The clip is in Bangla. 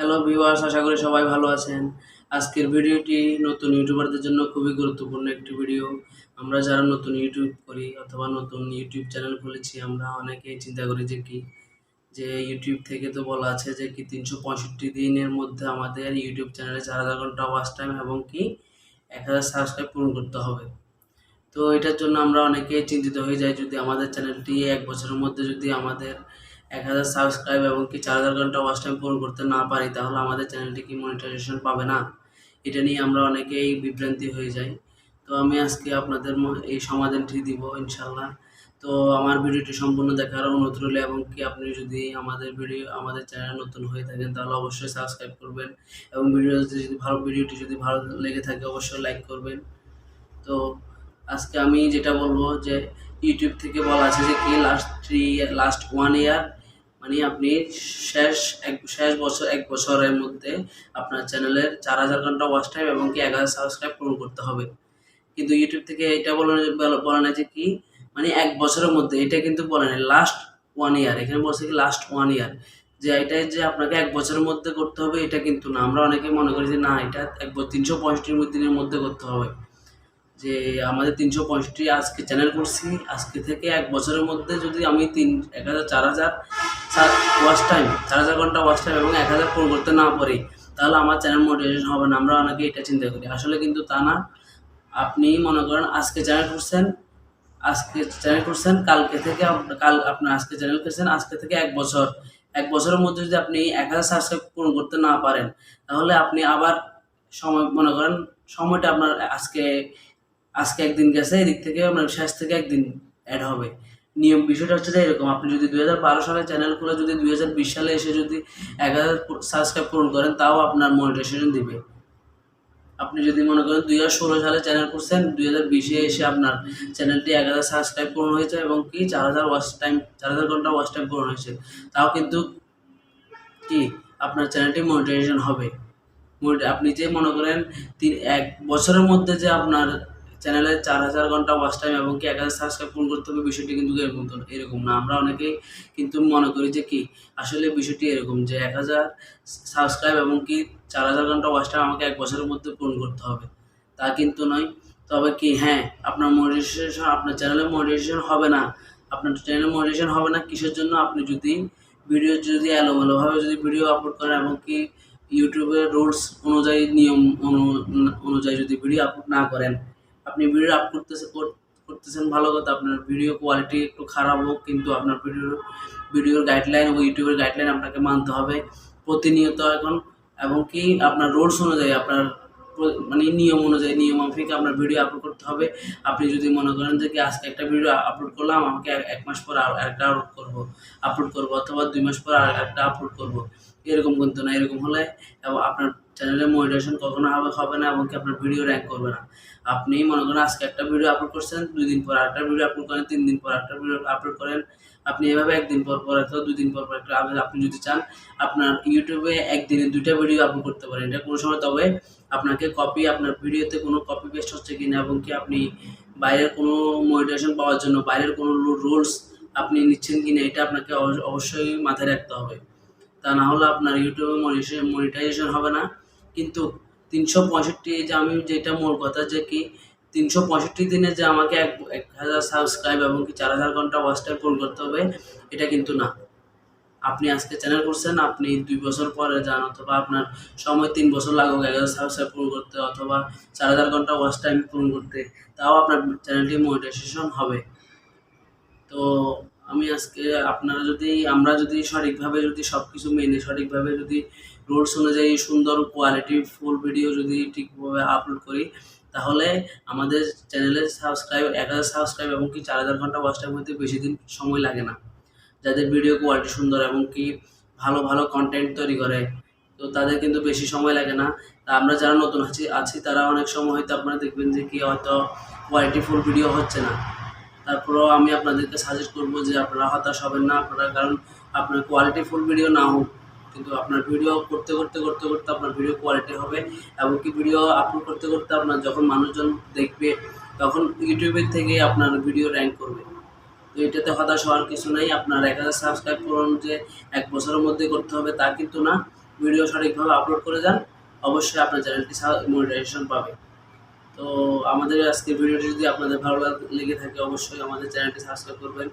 হ্যালো ভিউয়ার্স, আশা করি সবাই ভালো আছেন। আজকের ভিডিওটি নতুন ইউটিউবারদের জন্য খুবই গুরুত্বপূর্ণ একটি ভিডিও। আমরা যারা নতুন ইউটিউব করি অথবা নতুন ইউটিউব চ্যানেল খুলেছি, আমরা অনেকেই চিন্তা করি যে ইউটিউব থেকে তো বলা আছে যে ৩৬৫ দিনের মধ্যে আমাদের ইউটিউব চ্যানেলে ৪,০০০ ঘন্টা ওয়াচ টাইম এবং ১,০০০ সাবস্ক্রাইব পূরণ করতে হবে। তো এটার জন্য আমরা অনেকেই চিন্তিত হয়ে যাই, যদি আমাদের চ্যানেলটি ১ বছরের মধ্যে যদি আমাদের ১,০০০ সাবস্ক্রাইব এবং ৪,০০০ ঘন্টা ওয়াচ টাইম পূরণ করতে না পারি, তাহলে আমাদের চ্যানেলটি কি মনিটাইজেশন পাবে না? এটা নিয়ে আমরা অনেকেই বিভ্রান্তি হয়ে যাই। তো আমি আজকে আপনাদের এই সমাধানটি দিব ইনশাআল্লাহ। তো আমার ভিডিওটি সম্পূর্ণ দেখার অনুরোধ রইল, এবং আপনি যদি আমাদের চ্যানেলে নতুন হয়ে থাকেন তাহলে অবশ্যই সাবস্ক্রাইব করবেন, এবং ভিডিওটি যদি ভালো লেগে থাকে অবশ্যই লাইক করবেন। তো আজকে আমি যেটা বলবো যে ইউটিউব থেকে বলা আছে যে লাস্ট 1 ইয়ার, মানে আপনি শেষ বছর ১ বছরের মধ্যে আপনার চ্যানেলের ৪,০০০ ঘন্টা ওয়াচ টাইম এবং ১,০০০ সাবস্ক্রাইব পূরণ করতে হবে। কিন্তু ইউটিউব থেকে এটা বলে না যে মানে ১ বছরের মধ্যে, এটা কিন্তু বলে নাই লাস্ট 1 ইয়ার। এখানে বলছে লাস্ট 1 ইয়ার, যে এটাই যে আপনাকে ১ বছরের মধ্যে করতে হবে এটা কিন্তু না। আমরা অনেকেই মনে করি যে না, এটা ৩৬৫ দিনের মধ্যে করতে হবে। যে আমাদের ৩৬৫ আজকে চ্যানেল করছি, আজকে থেকে ১ বছরের মধ্যে যদি আমি ৪,০০০ ওয়াচ টাইম, ৪,০০০ ঘন্টা ওয়াচ টাইম এবং ১,০০০ পূরণ করতে না পারি, তাহলে আমার চ্যানেল মনিটাইজেশন হবে না। আমরা অনেকে এটা চিন্তা করি, আসলে কিন্তু তা না। আপনি মনে করেন আজকে চ্যানেল করছেন, কালকে থেকে আপনার আজকে চ্যানেল করছেন, আজকে থেকে ১ বছরের মধ্যে যদি আপনি ১,০০০ সাবস্ক্রাইব পূরণ করতে না পারেন, তাহলে আপনি আবার মনে করেন সময়টা আপনার আজকে একদিন গেছে, এদিক থেকে আপনার শেষ থেকে একদিন অ্যাড হবে। বিষয়টা হচ্ছে যে এরকম, আপনি যদি ২০১২ সালে চ্যানেল খুলে যদি ২০২০ সালে এসে যদি ১,০০০ সাবস্ক্রাইব পূরণ করেন, তাও আপনার মনিটাইজেশন দিবে। আপনি যদি মনে করেন ২০১৬ সালে চ্যানেল করছেন, ২০২০ এসে আপনার চ্যানেলটি ১,০০০ সাবস্ক্রাইব পূরণ হয়েছে এবং ৪,০০০ ঘন্টা ওয়াচ টাইম পূরণ হয়েছে, তাও কিন্তু আপনার চ্যানেলটি মনিটাইজেশন হবে। আপনি যে মনে করেন ১ বছরের মধ্যে যে আপনার চ্যানেলে ৪,০০০ ঘন্টা ওয়াচ টাইম এবং ১,০০০ সাবস্ক্রাইব পূরণ করতে হবে, বিষয়টি কিন্তু এরকম না। আমরা অনেকেই কিন্তু মনে করি যে আসলে বিষয়টি এরকম যে ১,০০০ সাবস্ক্রাইব এবং ৪,০০০ ঘন্টা ওয়াচ টাইম আমাকে ১ বছরের মধ্যে পূরণ করতে হবে, তা কিন্তু নয়। তবে হ্যাঁ, আপনার চ্যানেলে মনিটাইজেশন হবে না। আপনার চ্যানেলে মনিটাইজেশন হবে না কিসের জন্য? আপনি যদি এলোমেলোভাবে যদি ভিডিও আপলোড করেন এবং ইউটিউবের রুলস অনুযায়ী, নিয়ম অনুযায়ী যদি ভিডিও আপলোড না করেন, আপনি ভিডিও আপলোড করতেছেন ভালো কথা, আপনার ভিডিও কোয়ালিটি একটু খারাপ হোক, কিন্তু আপনার ভিডিওর গাইডলাইন ও ইউটিউবের গাইডলাইন আপনাকে মানতে হবে প্রতিনিয়ত এখন, এবং আপনার রুলস অনুযায়ী, আপনার মানে নিয়ম মাফিক আপনার ভিডিও আপলোড করতে হবে। আপনি যদি মনে করেন যে আজকে একটা ভিডিও আপলোড করলাম, আমাকে ১ মাস পর আরেকটা আপলোড করবো অথবা ২ মাস পর আরেকটা আপলোড করবো, এরকম কিন্তু না। এরকম হলে এবং আপনার চ্যানেলের মনিটাইজেশন কখনো হবে না এবং আপনার ভিডিও র্যাঙ্ক করবে না। আপনি মনে করেন আজকে একটা ভিডিও আপলোড করছেন, ২ দিন পর আরেকটা ভিডিও আপলোড করেন, ৩ দিন পর আরেকটা ভিডিও আপলোড করেন, আপনি এভাবে ১ দিন পর অথবা ২ দিন পর একটা আপনি যদি চান আপনার ইউটিউবে একদিনে ২টা ভিডিও আপলোড করতে পারেন, এটা কোনো সময়। তবে আপনাকে আপনার ভিডিওতে কোনো কপি পেস্ট হচ্ছে কিনা এবং আপনি বাইরের কোনো মনিটাইজেশন পাওয়ার জন্য বাইরের কোনো রুলস আপনি নিচ্ছেন কিনা, এটা আপনাকে অবশ্যই মাথায় রাখতে হবে। তা না হলে আপনার ইউটিউবে মনিটাইজেশন হবে না। কিন্তু ৩৬৫, যে আমি যেটা মূল কথা যে ৩৬৫ দিনে যে আমাকে ১,০০০ সাবস্ক্রাইব এবং ৪,০০০ ঘন্টা ওয়াচ টাইম পূরণ করতে হবে, এটা কিন্তু না। আপনি আজকে চ্যানেল করছেন, আপনি ২ বছর পরে যান, অথবা আপনার সময় ৩ বছর লাগুক ১,০০০ সাবস্ক্রাইব পূরণ করতে অথবা ৪,০০০ ঘন্টা ওয়াচ টাইম পূরণ করতে, তাও আপনার চ্যানেলটি মনিটাইজেশন হবে। তো আমি আজকে আমরা যদি সঠিকভাবে যদি সব কিছু মেনে সঠিকভাবে যদি রুলস অনুযায়ী সুন্দর কোয়ালিটি ফুল ভিডিও যদি ঠিকভাবে আপলোড করি, তাহলে আমাদের চ্যানেলের ১,০০০ সাবস্ক্রাইব এবং ৪,০০০ ঘন্টা ওয়াচ টাইম হতে বেশি দিন সময় লাগে না। যাদের ভিডিও কোয়ালিটি সুন্দর এবং ভালো কন্টেন্ট তৈরি করে, তো তাদের কিন্তু বেশি সময় লাগে না। তা আমরা যারা নতুন আছি তারা অনেক সময় হয়তো আপনারা দেখবেন যে হয়তো কোয়ালিটি ফুল ভিডিও হচ্ছে না। তারপরেও আমি আপনাদেরকে সাজেস্ট করব যে আপনারা হতাশ হবেন না। কারণ আপনার কোয়ালিটি ফুল ভিডিও না হোক, কিন্তু আপনার ভিডিও করতে আপনার ভিডিও কোয়ালিটি হবে, এবং ভিডিও আপলোড করতে আপনার যখন মানুষজন দেখবে, তখন ইউটিউবের থেকে আপনার ভিডিও র্যাঙ্ক করবে। তো এটাতে হতাশ হওয়ার কিছু নাই। আপনার ১,০০০ সাবস্ক্রাইব পূরণ যে ১ বছরের মধ্যে করতে হবে তা কিন্তু না। ভিডিও সঠিকভাবে আপলোড করে যান, অবশ্যই আপনার চ্যানেলটি মনিটাইজেশন পাবে। তো আমাদের আজকের ভিডিওটি যদি আপনাদের ভালো লেগে থাকে, অবশ্যই আমাদের চ্যানেলটি সাবস্ক্রাইব করবেন।